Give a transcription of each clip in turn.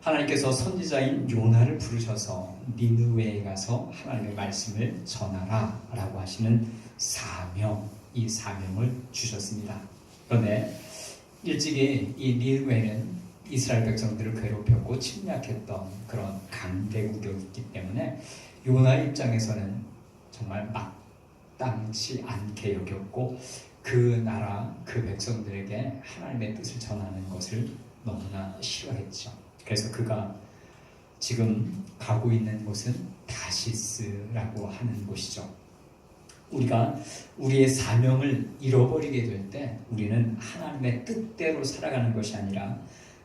하나님께서 선지자인 요나를 부르셔서 니느웨에 가서 하나님의 말씀을 전하라 라고 하시는 사명, 이 사명을 주셨습니다. 그런데 일찍이 이 니느웨는 이스라엘 백성들을 괴롭혔고 침략했던 그런 강대국이었기 때문에 요나 입장에서는 정말 마땅치 않게 여겼고 그 나라, 그 백성들에게 하나님의 뜻을 전하는 것을 너무나 싫어했죠. 그래서 그가 지금 가고 있는 곳은 다시스라고 하는 곳이죠. 우리가 우리의 사명을 잃어버리게 될 때 우리는 하나님의 뜻대로 살아가는 것이 아니라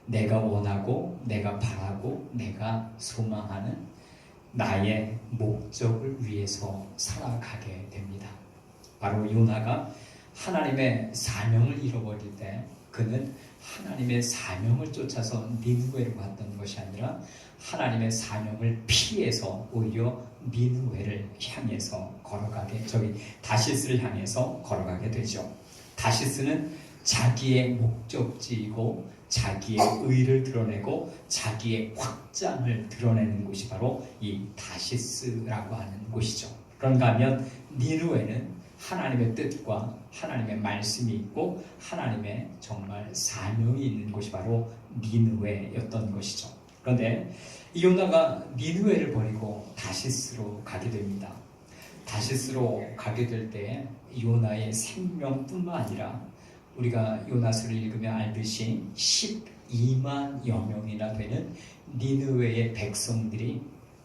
내가 원하고 내가 바라고 내가 소망하는 나의 목적을 위해서 살아가게 됩니다. 바로 요나가 하나님의 사명을 잃어버릴 때 그는 하나님의 사명을 쫓아서 니느웨로 갔던 것이 아니라 하나님의 사명을 피해서 오히려 니느웨를 향해서 다시스를 향해서 걸어가게 되죠. 다시스는 자기의 목적지이고 자기의 의를 드러내고 자기의 확장을 드러내는 곳이 바로 이 다시스라고 하는 곳이죠. 그런가 하면 니느웨는 하나님의 뜻과 하나님의 말씀이 있고 하나님의 정말 사명이 있는 곳이 바로 니느웨였던 것이죠. 그런데 이 요나가 니느웨를 버리고 다시스로 가게 됩니다. 다시스로 가게 될 때 요나의 생명뿐만 아니라 우리가 요나서를 읽으면 알듯이 12만여 명이나 되는 니느웨의 백성들이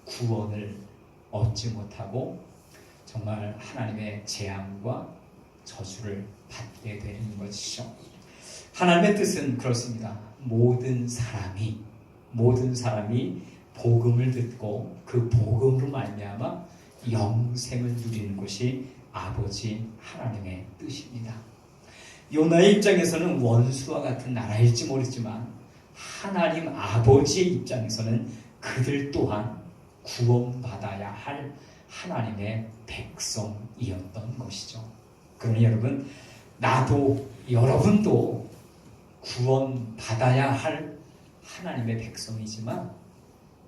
구원을 얻지 못하고 정말 하나님의 재앙과 저주를 받게 되는 것이죠. 하나님의 뜻은 그렇습니다. 모든 사람이 복음을 듣고 그 복음으로 말미암아 영생을 누리는 것이 아버지 하나님의 뜻입니다. 요나의 입장에서는 원수와 같은 나라일지 모르지만 하나님 아버지의 입장에서는 그들 또한 구원받아야 할 하나님의 백성이었던 것이죠. 그러니 여러분, 나도 여러분도 구원받아야 할 하나님의 백성이지만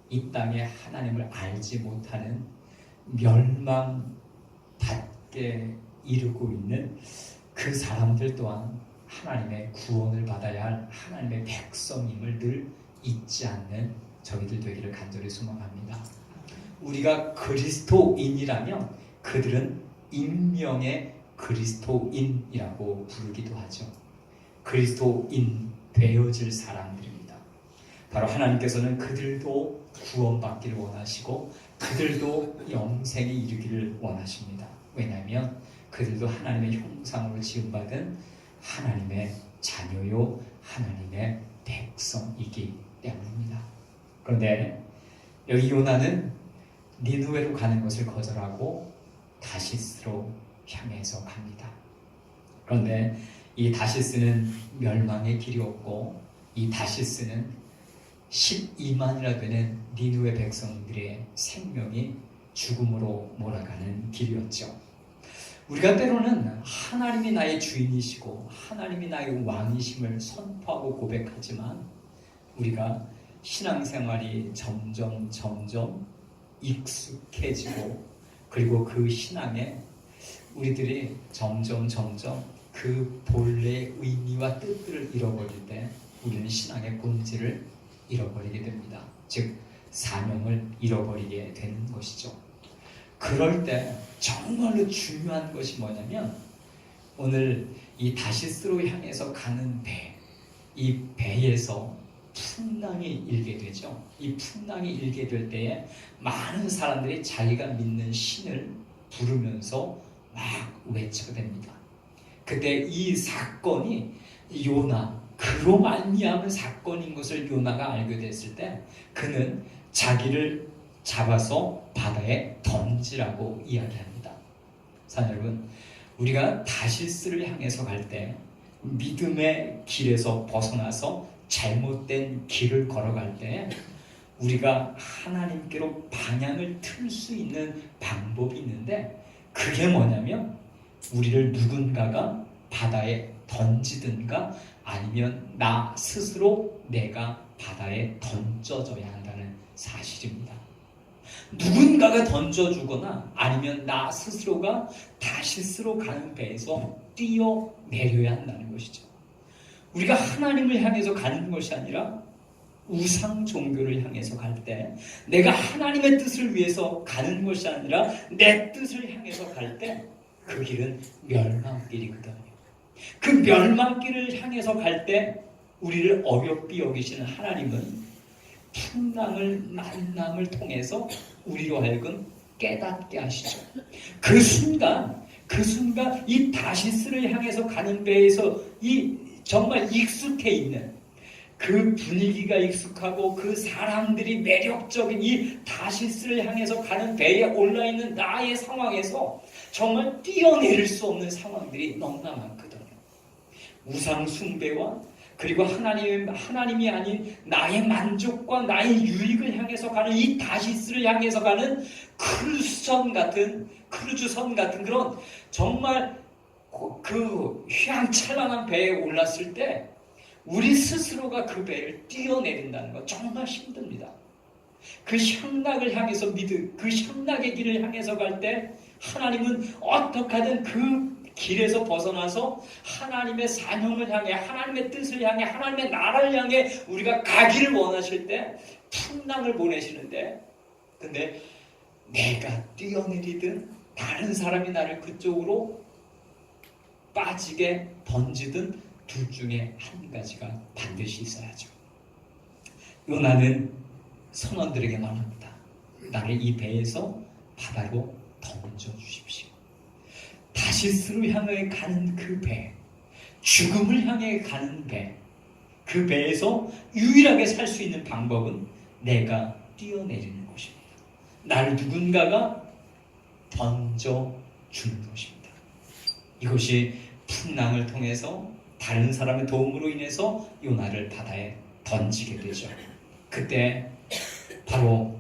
이 땅에 하나님을 알지 못하는 멸망받게 이르고 있는 그 사람들 또한 하나님의 구원을 받아야 할 하나님의 백성임을 늘 잊지 않는 저희들 되기를 간절히 소망합니다. 우리가 그리스도인이라면 그들은 인명의 그리스도인이라고 부르기도 하죠. 그리스도인 되어질 사람들입니다. 바로 하나님께서는 그들도 구원받기를 원하시고 그들도 영생에 이르기를 원하십니다. 왜냐하면 그들도 하나님의 형상으로 지음받은 하나님의 자녀요 하나님의 백성이기 때문입니다. 그런데 여기 요나는 니느웨로 가는 것을 거절하고 다시스로 향해서 갑니다. 그런데 이 다시스는 멸망의 길이 없고 이 다시스는 12만이나 되는 니느웨 백성들의 생명이 죽음으로 몰아가는 길이었죠. 우리가 때로는 하나님이 나의 주인이시고 하나님이 나의 왕이심을 선포하고 고백하지만 우리가 신앙생활이 점점 익숙해지고 그리고 그 신앙에 우리들이 점점 그 본래의 의미와 뜻들을 잃어버릴 때 우리는 신앙의 본질을 잃어버리게 됩니다. 즉 사명을 잃어버리게 되는 것이죠. 그럴 때 정말로 중요한 것이 뭐냐면 오늘 이 다시스로 향해서 가는 배, 이 배에서 풍랑이 일게 되죠. 이 풍랑이 일게 될 때에 많은 사람들이 자기가 믿는 신을 부르면서 막 외치게 됩니다. 그때 이 사건이 그로 말미암은 사건인 것을 요나가 알게 됐을 때 그는 자기를 잡아서 바다에 던지라고 이야기합니다. 사랑하는 여러분, 우리가 다시스를 향해서 갈 때 믿음의 길에서 벗어나서 잘못된 길을 걸어갈 때 우리가 하나님께로 방향을 틀 수 있는 방법이 있는데 그게 뭐냐면 우리를 누군가가 바다에 던지든가 아니면 나 스스로 내가 바다에 던져져야 한다는 사실입니다. 누군가가 던져주거나 아니면 나 스스로가 다시스로 가는 배에서 뛰어내려야 한다는 것이죠. 우리가 하나님을 향해서 가는 것이 아니라 우상 종교를 향해서 갈 때, 내가 하나님의 뜻을 위해서 가는 것이 아니라 내 뜻을 향해서 갈 때, 그 길은 멸망길이거든요. 그 멸망길을 향해서 갈 때 우리를 어렵게 여기시는 하나님은 풍랑을 만남을 통해서 우리로 하여금 깨닫게 하시죠. 그 순간 이 다시스를 향해서 가는 배에서 이 정말 익숙해 있는 그 분위기가 익숙하고 그 사람들이 매력적인 이 다시스를 향해서 가는 배에 올라있는 나의 상황에서 정말 뛰어내릴 수 없는 상황들이 너무나 많거든요. 우상 숭배와 그리고 하나님이 아닌 나의 만족과 나의 유익을 향해서 가는 이 다시스를 향해서 가는 크루즈선 같은 그런 정말 그 휘황찬란한 배에 올랐을 때 우리 스스로가 그 배를 뛰어내린다는 건 정말 힘듭니다. 그 향락을 향해서 그 향락의 길을 향해서 갈 때 하나님은 어떻게 하든 그 길에서 벗어나서 하나님의 사명을 향해, 하나님의 뜻을 향해, 하나님의 나라를 향해 우리가 가기를 원하실 때 풍랑을 보내시는데, 근데 내가 뛰어내리든 다른 사람이 나를 그쪽으로 빠지게 던지든 둘 중에 한 가지가 반드시 있어야죠. 요나는 선원들에게 말합니다. 나를 이 배에서 바다로 던져주십시오. 다시스로 향해 가는 그 배, 죽음을 향해 가는 배, 그 배에서 유일하게 살 수 있는 방법은 내가 뛰어내리는 것입니다. 나를 누군가가 던져주는 것입니다. 이것이 풍랑을 통해서 다른 사람의 도움으로 인해서 요나를 바다에 던지게 되죠. 그때 바로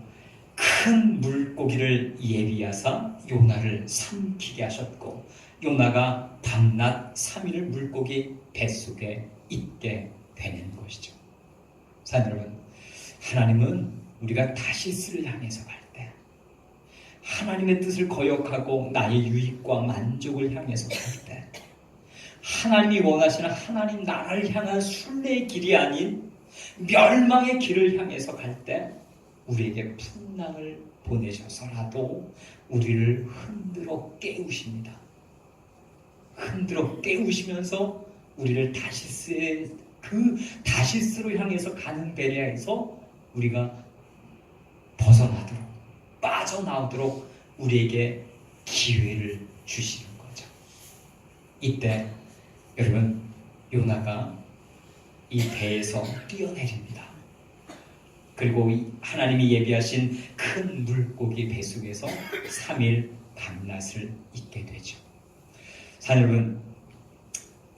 큰 물고기를 예비하사 요나를 삼키게 하셨고, 요나가 밤낮 3일을 물고기 뱃속에 있게 되는 것이죠. 자, 여러분, 하나님은 우리가 다시스를 향해서 갈 때, 하나님의 뜻을 거역하고 나의 유익과 만족을 향해서 갈 때, 하나님이 원하시는 하나님 나라를 향한 순례의 길이 아닌 멸망의 길을 향해서 갈 때 우리에게 풍랑을 보내셔서라도 우리를 흔들어 깨우십니다. 흔들어 깨우시면서 우리를 다시스로 향해서 가는 배에서 우리가 벗어나도록, 빠져나오도록 우리에게 기회를 주시는 거죠. 이때 여러분, 요나가 이 배에서 뛰어내립니다. 그리고 하나님이 예비하신 큰 물고기 배 속에서 3일 밤낮을 있게 되죠. 자, 여러분,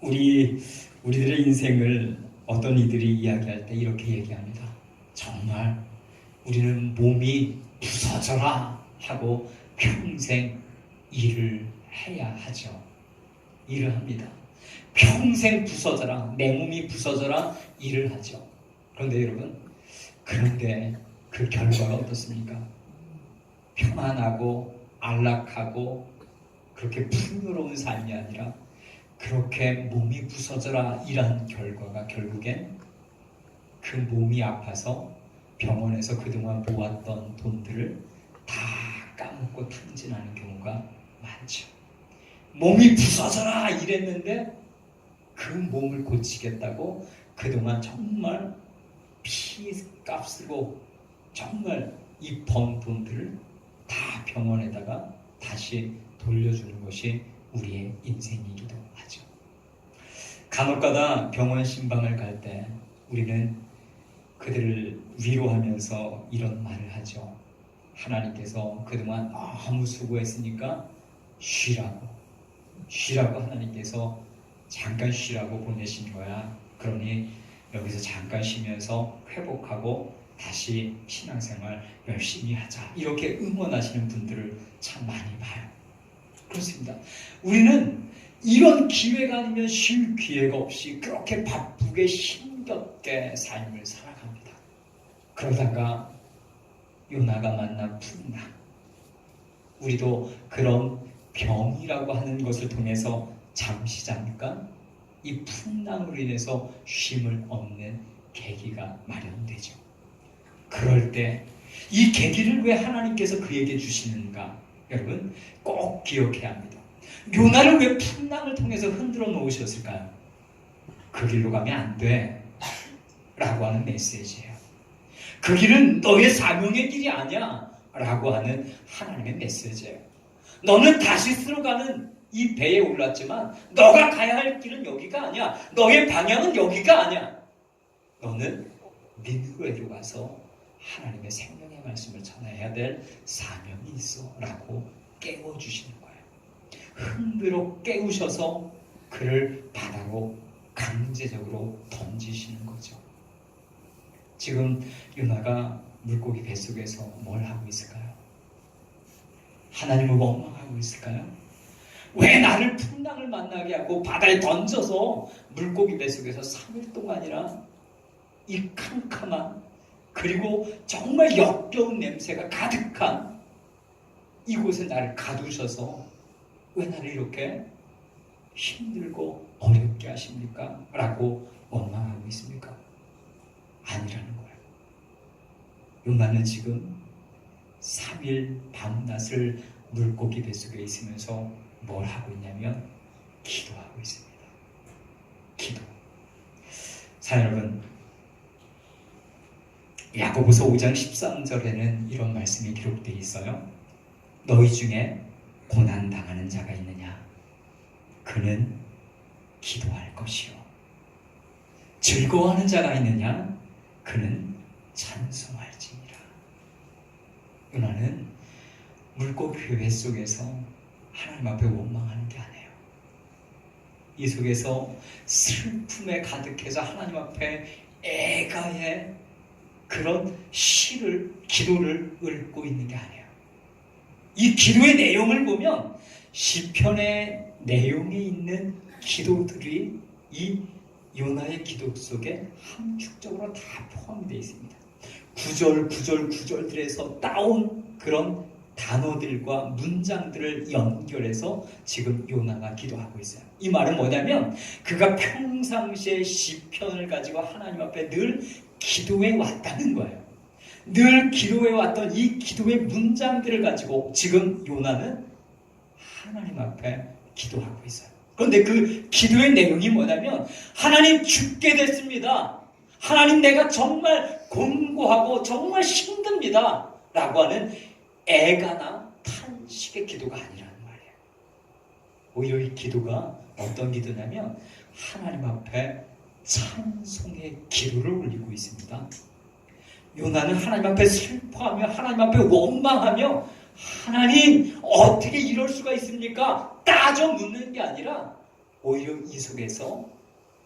우리들의 인생을 어떤 이들이 이야기할 때 이렇게 얘기합니다. 정말 우리는 몸이 부서져라 하고 평생 일을 해야 하죠. 일을 합니다. 평생 부서져라, 내 몸이 부서져라 일을 하죠. 그런데 여러분, 그런데 그 결과가 어떻습니까? 평안하고 안락하고 그렇게 풍요로운 삶이 아니라 그렇게 몸이 부서져라 일한 결과가 결국엔 그 몸이 아파서 병원에서 그동안 모았던 돈들을 다 까먹고 탕진하는 경우가 많죠. 몸이 부서져라 이랬는데 그 몸을 고치겠다고 그동안 정말 피값 쓰고 정말 이 번 돈들을 다 병원에다가 다시 돌려주는 것이 우리의 인생이기도 하죠. 간혹가다 병원 신방을 갈 때 우리는 그들을 위로하면서 이런 말을 하죠. 하나님께서 그동안 너무 수고했으니까 쉬라고 하나님께서 잠깐 쉬라고 보내신 거야. 그러니 여기서 잠깐 쉬면서 회복하고 다시 신앙생활 열심히 하자. 이렇게 응원하시는 분들을 참 많이 봐요. 그렇습니다. 우리는 이런 기회가 아니면 쉴 기회가 없이 그렇게 바쁘게 힘겹게 삶을 살아갑니다. 그러다가 요나가 만난 풍랑, 우리도 그런 병이라고 하는 것을 통해서 잠시 잠깐 이 풍랑으로 인해서 쉼을 얻는 계기가 마련되죠. 그럴 때 이 계기를 왜 하나님께서 그에게 주시는가? 여러분 꼭 기억해야 합니다. 요나를 왜 풍랑을 통해서 흔들어 놓으셨을까요? 그 길로 가면 안 돼 라고 하는 메시지예요. 그 길은 너의 사명의 길이 아니야 라고 하는 하나님의 메시지예요. 너는 다시스로 가는 이 배에 올랐지만 너가 가야 할 길은 여기가 아니야. 너의 방향은 여기가 아니야. 너는 니느웨로 가서 하나님의 생명의 말씀을 전해야 될 사명이 있어 라고 깨워주시는 거예요. 흔들어 깨우셔서 그를 바다로 강제적으로 던지시는 거죠. 지금 요나가 물고기 뱃속에서 뭘 하고 있을까요? 하나님을 원망하고 있을까요? 왜 나를 풍랑을 만나게 하고 바다에 던져서 물고기 뱃속에서 3일 동안이나 이 캄캄한 그리고 정말 역겨운 냄새가 가득한 이곳에 나를 가두셔서 왜 나를 이렇게 힘들고 어렵게 하십니까? 라고 원망하고 있습니까? 아니라는 거예요. 요나는 지금 3일 밤낮을 물고기 뱃속에 있으면서 뭘 하고 있냐면 기도하고 있습니다. 기도. 자, 여러분, 야고보서 5장 13절에는 이런 말씀이 기록되어 있어요. 너희 중에 고난 당하는 자가 있느냐? 그는 기도할 것이요. 즐거워하는 자가 있느냐? 그는 찬송할지니라. 요나는 물고기 뱃속에서 하나님 앞에 원망하는 게 아니에요. 이 속에서 슬픔에 가득해서 하나님 앞에 애가의 그런 기도를 읊고 있는 게 아니에요. 이 기도의 내용을 보면 시편의 내용에 있는 기도들이 이 요나의 기도 속에 함축적으로 다 포함되어 있습니다. 구절들에서 따온 그런 단어들과 문장들을 연결해서 지금 요나가 기도하고 있어요. 이 말은 뭐냐면 그가 평상시에 시편을 가지고 하나님 앞에 늘 기도해 왔다는 거예요. 늘 기도해 왔던 이 기도의 문장들을 가지고 지금 요나는 하나님 앞에 기도하고 있어요. 그런데 그 기도의 내용이 뭐냐면 하나님 죽게 됐습니다. 하나님 내가 정말 곤고하고 정말 힘듭니다. 라고 하는 애가나 탄식의 기도가 아니라는 말이에요. 오히려 이 기도가 어떤 기도냐면 하나님 앞에 찬송의 기도를 올리고 있습니다. 요나는 하나님 앞에 슬퍼하며 하나님 앞에 원망하며 하나님 어떻게 이럴 수가 있습니까? 따져 묻는 게 아니라 오히려 이 속에서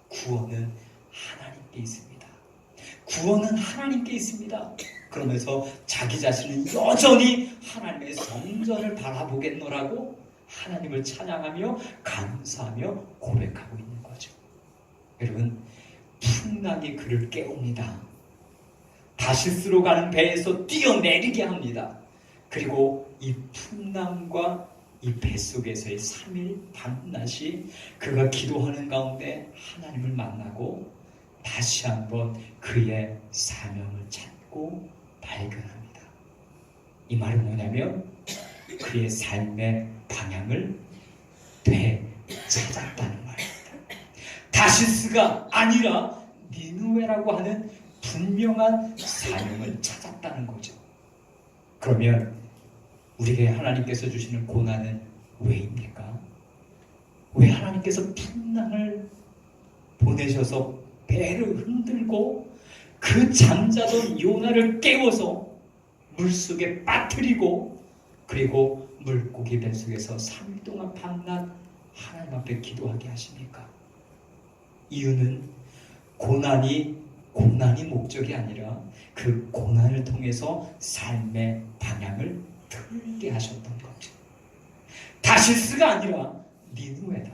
구원은 하나님께 있습니다. 구원은 하나님께 있습니다. 그러면서 자기 자신은 여전히 하나님의 성전을 바라보겠노라고 하나님을 찬양하며 감사하며 고백하고 있는 거죠. 여러분, 풍랑이 그를 깨웁니다. 다시스로 가는 배에서 뛰어내리게 합니다. 그리고 이 풍랑과 이 뱃속에서의 3일 밤낮이 그가 기도하는 가운데 하나님을 만나고 다시 한번 그의 사명을 찾고 발견합니다. 이 말은 뭐냐면 그의 삶의 방향을 되찾았다는 말입니다. 다시스가 아니라 니느웨라고 하는 분명한 사명을 찾았다는 거죠. 그러면 우리에게 하나님께서 주시는 고난은 왜입니까? 왜 하나님께서 풍랑을 보내셔서 배를 흔들고 그 잠자던 요나를 깨워서 물속에 빠뜨리고 그리고 물고기 뱃속에서 3일 동안 밤낮 하나님 앞에 기도하게 하십니까? 이유는 고난이 목적이 아니라 그 고난을 통해서 삶의 방향을 틀게 하셨던 거죠. 다시스가 아니라 니느웨다.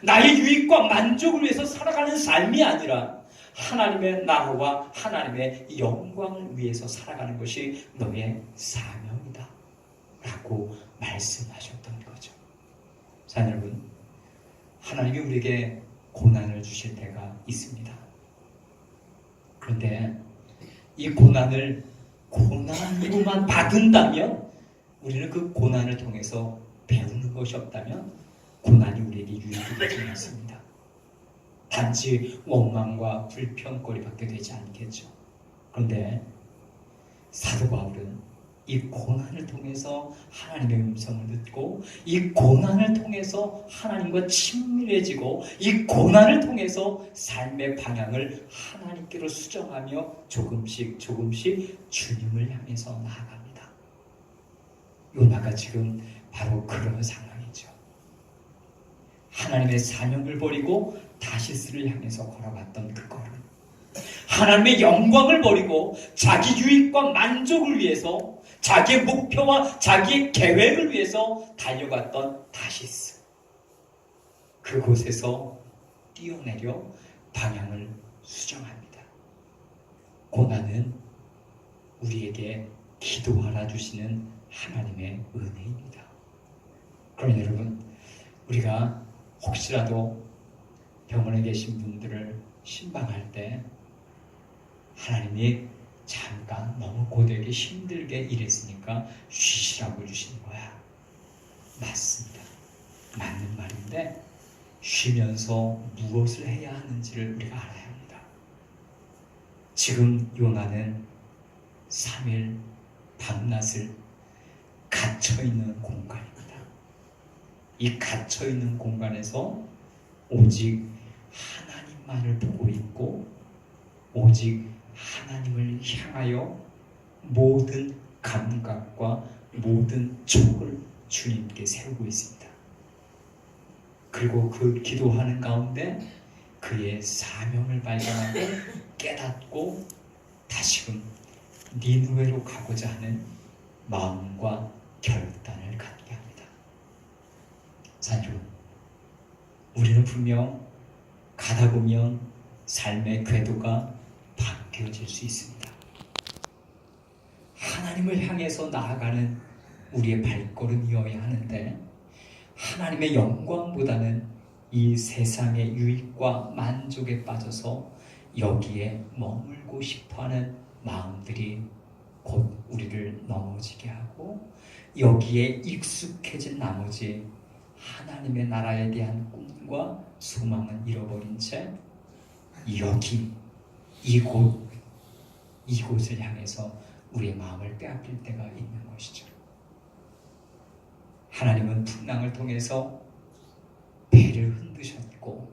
나의 유익과 만족을 위해서 살아가는 삶이 아니라 하나님의 나라와 하나님의 영광을 위해서 살아가는 것이 너의 사명이다 라고 말씀하셨던 거죠. 자, 여러분, 하나님이 우리에게 고난을 주실 때가 있습니다. 그런데 이 고난을 고난으로만 받은다면, 우리는 그 고난을 통해서 배우는 것이 없다면 고난이 우리에게 유익이 되지 않습니다. 단지 원망과 불평거리밖에 되지 않겠죠. 그런데 사도 바울은 이 고난을 통해서 하나님의 음성을 듣고, 이 고난을 통해서 하나님과 친밀해지고, 이 고난을 통해서 삶의 방향을 하나님께로 수정하며 조금씩 주님을 향해서 나아갑니다. 요나가 지금 바로 그런 상황이죠. 하나님의 사명을 버리고 다시스를 향해서 걸어갔던 그 걸음, 하나님의 영광을 버리고 자기 유익과 만족을 위해서, 자기의 목표와 자기의 계획을 위해서 달려갔던 다시스, 그곳에서 뛰어내려 방향을 수정합니다. 고난은 우리에게 기도하라 주시는 하나님의 은혜입니다. 그럼 여러분, 우리가 혹시라도 병원에 계신 분들을 신방할 때 하나님이 잠깐 너무 고되게 힘들게 일했으니까 쉬시라고 주시는 거야. 맞습니다. 맞는 말인데, 쉬면서 무엇을 해야 하는지를 우리가 알아야 합니다. 지금 요나는 3일 밤낮을 갇혀있는 공간입니다. 이 갇혀있는 공간에서 오직 하나님만을 보고 있고, 오직 하나님을 향하여 모든 감각과 모든 촉을 주님께 세우고 있습니다. 그리고 그 기도하는 가운데 그의 사명을 발견하고 깨닫고 다시금 니느웨로 가고자 하는 마음과 결단을 갖게 합니다. 자, 여러분, 우리는 분명 가다 보면 삶의 궤도가 바뀌어질 수 있습니다. 하나님을 향해서 나아가는 우리의 발걸음이어야 하는데, 하나님의 영광보다는 이 세상의 유익과 만족에 빠져서 여기에 머물고 싶어하는 마음들이 곧 우리를 넘어지게 하고, 여기에 익숙해진 나머지 하나님의 나라에 대한 꿈과 소망은 잃어버린 채 여기 이곳을 향해서 우리의 마음을 빼앗길 때가 있는 것이죠. 하나님은 풍랑을 통해서 배를 흔드셨고,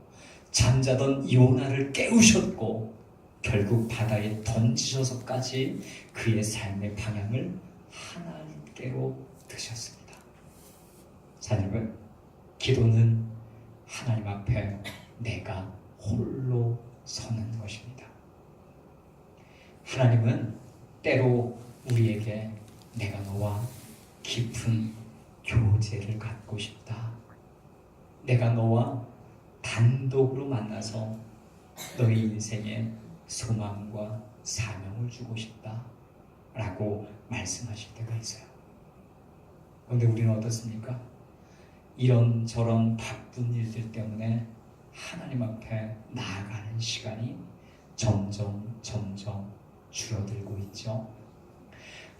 잠자던 요나를 깨우셨고, 결국 바다에 던지셔서까지 그의 삶의 방향을 하나님께로 드셨습니다. 자, 여러분, 기도는 하나님 앞에 내가 홀로 서는 것입니다. 하나님은 때로 우리에게 내가 너와 깊은 교제를 갖고 싶다, 내가 너와 단독으로 만나서 너의 인생에 소망과 사명을 주고 싶다 라고 말씀하실 때가 있어요. 그런데 우리는 어떻습니까? 이런저런 바쁜 일들 때문에 하나님 앞에 나아가는 시간이 점점 줄어들고 있죠.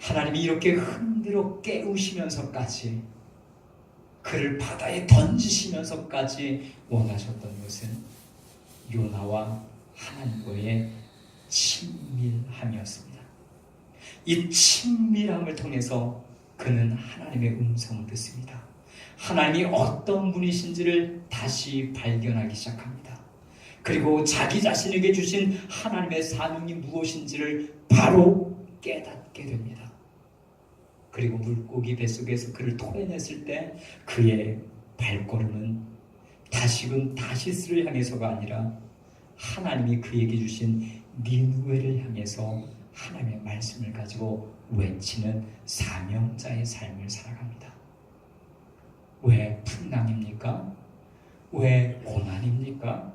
하나님이 이렇게 흔들어 깨우시면서까지, 그를 바다에 던지시면서까지 원하셨던 것은 요나와 하나님과의 친밀함이었습니다. 이 친밀함을 통해서 그는 하나님의 음성을 듣습니다. 하나님이 어떤 분이신지를 다시 발견하기 시작합니다. 그리고 자기 자신에게 주신 하나님의 사명이 무엇인지를 바로 깨닫게 됩니다. 그리고 물고기 뱃속에서 그를 토해냈을 때 그의 발걸음은 다시금 다시스를 향해서가 아니라 하나님이 그에게 주신 니느웨를 향해서 하나님의 말씀을 가지고 외치는 사명자의 삶을 살아갑니다. 왜 풍랑입니까? 왜 고난입니까?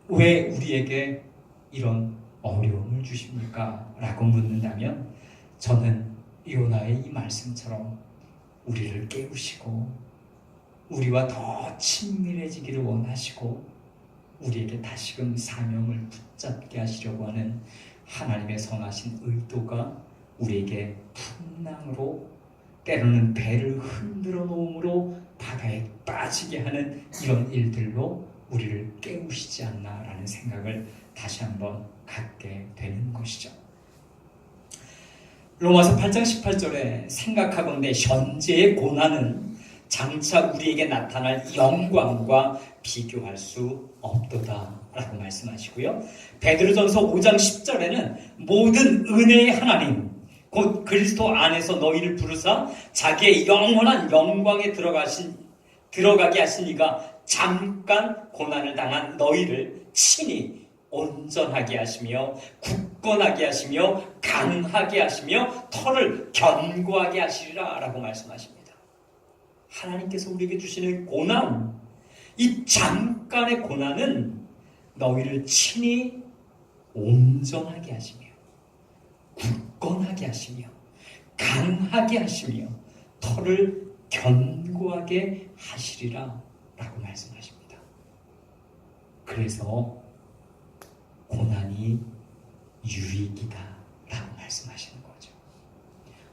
왜 우리에게 이런 어려움을 주십니까? 라고 묻는다면 저는 요나의 이 말씀처럼 우리를 깨우시고 우리와 더 친밀해지기를 원하시고 우리에게 다시금 사명을 붙잡게 하시려고 하는 하나님의 선하신 의도가 우리에게 풍랑으로 때로는 배를 흔들어 놓음으로 바다에 빠지게 하는 이런 일들로 우리를 깨우시지 않나라는 생각을 다시 한번 갖게 되는 것이죠. 로마서 8장 18절에 생각하건대 현재의 고난은 장차 우리에게 나타날 영광과 비교할 수 없도다 라고 말씀하시고요. 베드로전서 5장 10절에는 모든 은혜의 하나님 곧 그리스도 안에서 너희를 부르사 자기의 영원한 영광에 들어가게 하신 이가 잠깐 고난을 당한 너희를 친히 온전하게 하시며 굳건하게 하시며 강하게 하시며 털을 견고하게 하시리라 라고 말씀하십니다. 하나님께서 우리에게 주시는 고난, 이 잠깐의 고난은 너희를 친히 온전하게 하시며 굳건하게 하시며 강하게 하시며 털을 견고하게 하시리라 라고 말씀하십니다. 그래서 고난이 유익이다 라고 말씀하시는 거죠.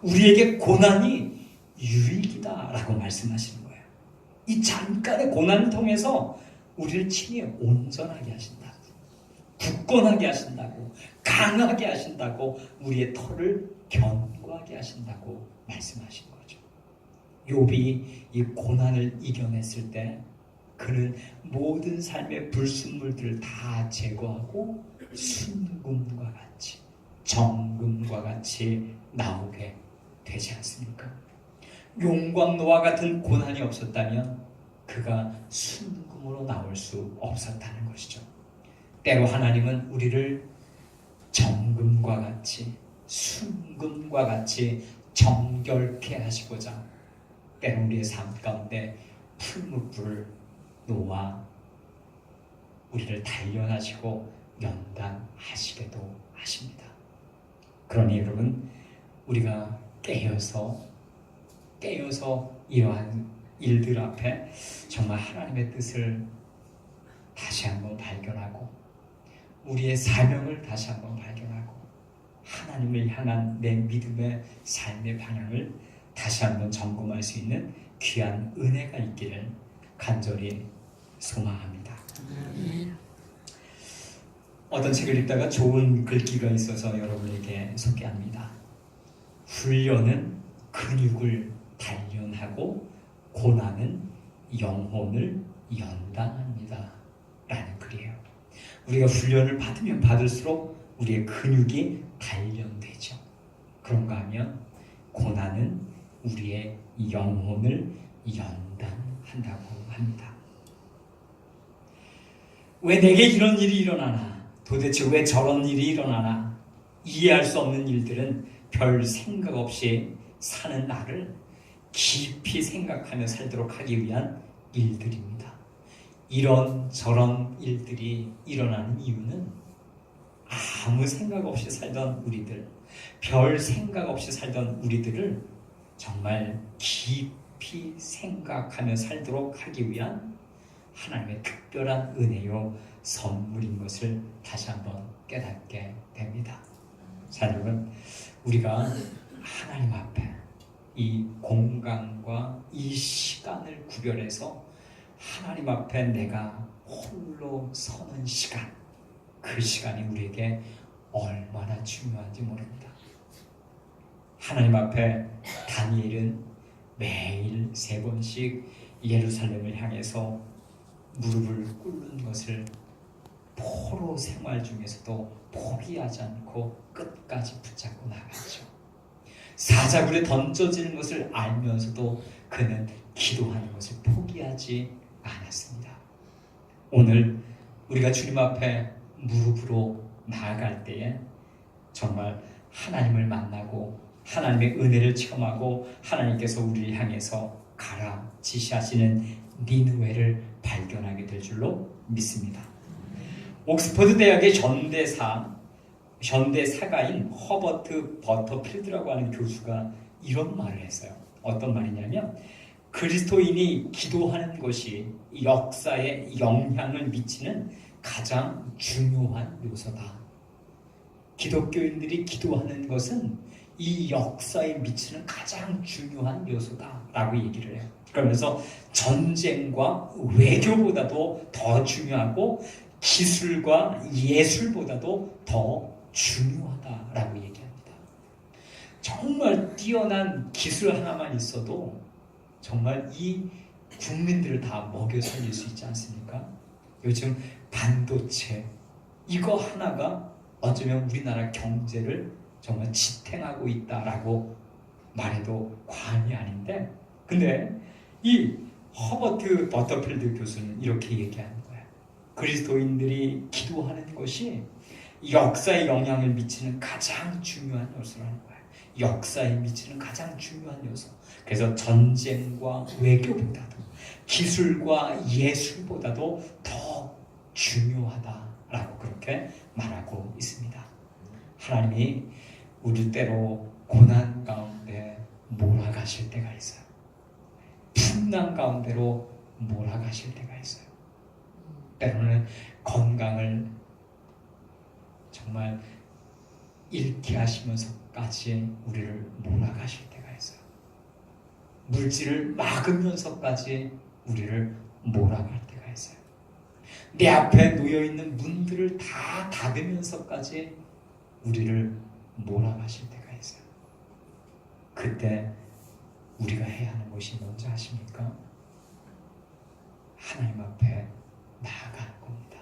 우리에게 고난이 유익이다 라고 말씀하시는 거예요. 이 잠깐의 고난을 통해서 우리를 친히 온전하게 하신다고, 굳건하게 하신다고, 강하게 하신다고, 우리의 털을 견고하게 하신다고 말씀하신 거죠. 욥이 이 고난을 이겨냈을 때 그는 모든 삶의 불순물들을 다 제거하고 순금과 같이 정금과 같이 나오게 되지 않습니까? 용광로와 같은 고난이 없었다면 그가 순금으로 나올 수 없었다는 것이죠. 때로 하나님은 우리를 정금과 같이 순금과 같이 정결케 하시고자 때로 우리의 삶 가운데 풀무불을 놓아 우리를 단련하시고 연단하시게도 하십니다. 그러니 여러분, 우리가 깨어서 이러한 일들 앞에 정말 하나님의 뜻을 다시 한번 발견하고 우리의 사명을 다시 한번 발견하고 하나님을 향한 내 믿음의 삶의 방향을 다시 한번 점검할 수 있는 귀한 은혜가 있기를 간절히 소망합니다. 어떤 책을 읽다가 좋은 글귀가 있어서 여러분에게 소개합니다. 훈련은 근육을 단련하고 고난은 영혼을 연단합니다 라는 글이에요. 우리가 훈련을 받으면 받을수록 우리의 근육이 단련되죠. 그런가 하면 고난은 우리의 영혼을 연단한다고 합니다. 왜 내게 이런 일이 일어나나? 도대체 왜 저런 일이 일어나나? 이해할 수 없는 일들은 별 생각 없이 사는 나를 깊이 생각하며 살도록 하기 위한 일들입니다. 이런 저런 일들이 일어나는 이유는 아무 생각 없이 살던 우리들, 별 생각 없이 살던 우리들을 정말 깊이 생각하며 살도록 하기 위한 하나님의 특별한 은혜요 선물인 것을 다시 한번 깨닫게 됩니다. 자, 여러분, 우리가 하나님 앞에 이 공간과 이 시간을 구별해서 하나님 앞에 내가 홀로 서는 시간, 그 시간이 우리에게 얼마나 중요한지 모릅니다. 하나님 앞에 다니엘은 매일 3번씩 예루살렘을 향해서 무릎을 꿇는 것을 포로 생활 중에서도 포기하지 않고 끝까지 붙잡고 나갔죠. 사자굴에 던져지는 것을 알면서도 그는 기도하는 것을 포기하지 않았습니다. 오늘 우리가 주님 앞에 무릎으로 나아갈 때에 정말 하나님을 만나고 하나님의 은혜를 체험하고 하나님께서 우리를 향해서 가라 지시하시는 니느웨를 발견하게 될 줄로 믿습니다. 옥스퍼드 대학의 전대사 현대 사가인 허버트 버터필드라고 하는 교수가 이런 말을 했어요. 어떤 말이냐면 그리스도인이 기도하는 것이 역사에 영향을 미치는 가장 중요한 요소다. 기독교인들이 기도하는 것은 이 역사에 미치는 가장 중요한 요소다라고 얘기를 해요. 그러면서 전쟁과 외교보다도 더 중요하고 기술과 예술보다도 더 중요하다라고 얘기합니다. 정말 뛰어난 기술 하나만 있어도 정말 이 국민들을 다 먹여 살릴 수 있지 않습니까? 요즘 반도체 이거 하나가 어쩌면 우리나라 경제를 정말 지탱하고 있다라고 말해도 과언이 아닌데, 근데 이 허버트 버터필드 교수는 이렇게 얘기하는 거예요. 그리스도인들이 기도하는 것이 역사에 영향을 미치는 가장 중요한 요소라는 거예요. 역사에 미치는 가장 중요한 요소. 그래서 전쟁과 외교보다도 기술과 예술보다도 더 중요하다라고 그렇게 말하고 있습니다. 하나님이 우리 때로 고난 가운데 몰아가실 때가 있어요. 풍랑 가운데로 몰아가실 때가 있어요. 때로는 건강을 정말 잃게 하시면서까지 우리를 몰아가실 때가 있어요. 물질을 막으면서까지 우리를 몰아갈 때가 있어요. 내 앞에 놓여있는 문들을 다 닫으면서까지 우리를 몰아가실 때가 있어요. 그때 우리가 해야 하는 것이 뭔지 아십니까? 하나님 앞에 나아가는 겁니다.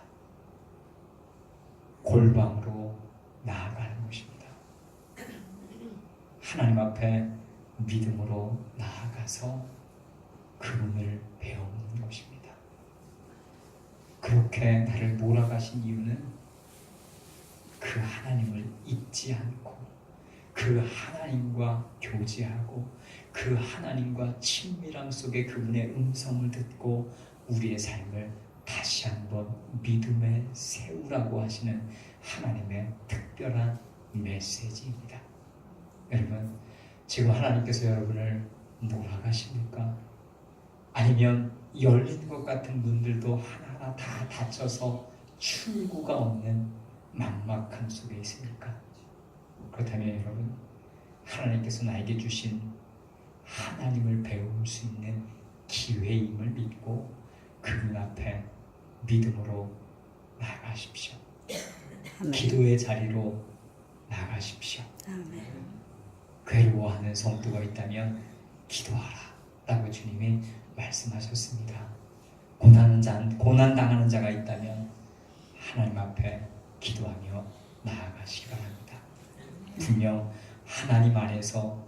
골방으로 나아가는 것입니다. 하나님 앞에 믿음으로 나아가서 그분을 배우는 것입니다. 그렇게 나를 몰아가신 이유는 그 하나님을 잊지 않고 그 하나님과 교제하고 그 하나님과 친밀함 속에 그분의 음성을 듣고 우리의 삶을 다시 한번 믿음에 세우라고 하시는 하나님의 특별한 메시지입니다. 여러분, 지금 하나님께서 여러분을 몰아가십니까? 아니면 열린 것 같은 문들도 하나하나 다 닫혀서 출구가 없는 막막함 속에 있습니까? 그렇다면 여러분, 하나님께서 나에게 주신 하나님을 배울 수 있는 기회임을 믿고 그분 앞에 믿음으로 나아가십시오. 아멘. 기도의 자리로 나가십시오. 아멘. 괴로워하는 성도가 있다면 기도하라 라고 주님이 말씀하셨습니다. 고난당하는 자가 있다면 하나님 앞에 기도하며 나아가시기 바랍니다. 분명 하나님 안에서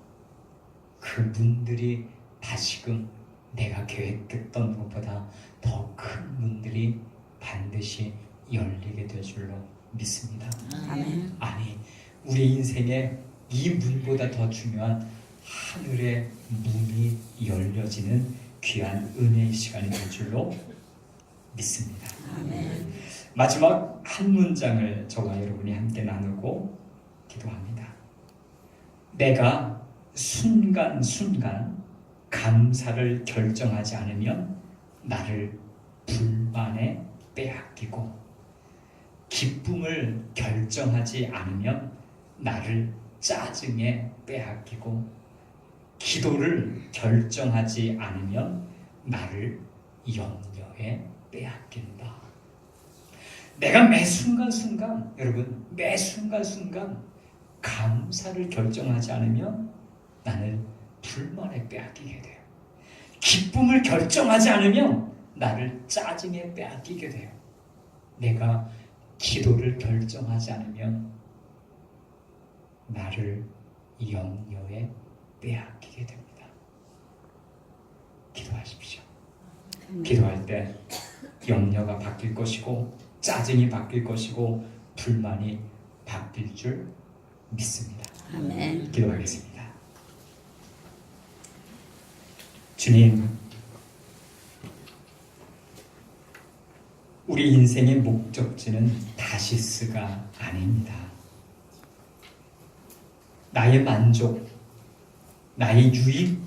그 문들이 다시금 내가 계획했던 것보다 더 큰 문들이 반드시 열리게 될 줄로 믿습니다. 아멘. 아니, 우리 인생에 이 문보다 더 중요한 하늘의 문이 열려지는 귀한 은혜의 시간이 될 줄로 믿습니다. 아멘. 마지막 한 문장을 저와 여러분이 함께 나누고 기도합니다. 내가 순간순간 감사를 결정하지 않으면 나를 불만에 빼앗기고, 기쁨을 결정하지 않으면 나를 짜증에 빼앗기고, 기도를 결정하지 않으면 나를 염려에 빼앗긴다. 내가 매 순간순간, 여러분, 매 순간순간 감사를 결정하지 않으면 나는 불만에 빼앗기게 돼요. 기쁨을 결정하지 않으면 나를 짜증에 빼앗기게 돼요. 내가 기도를 결정하지 않으면 나를 염려에 빼앗기게 됩니다. 기도하십시오. 기도할 때 염려가 바뀔 것이고 짜증이 바뀔 것이고 불만이 바뀔 줄 믿습니다. 아멘. 기도하겠습니다. 주님, 우리 인생의 목적지는 다시스가 아닙니다. 나의 만족, 나의 유익,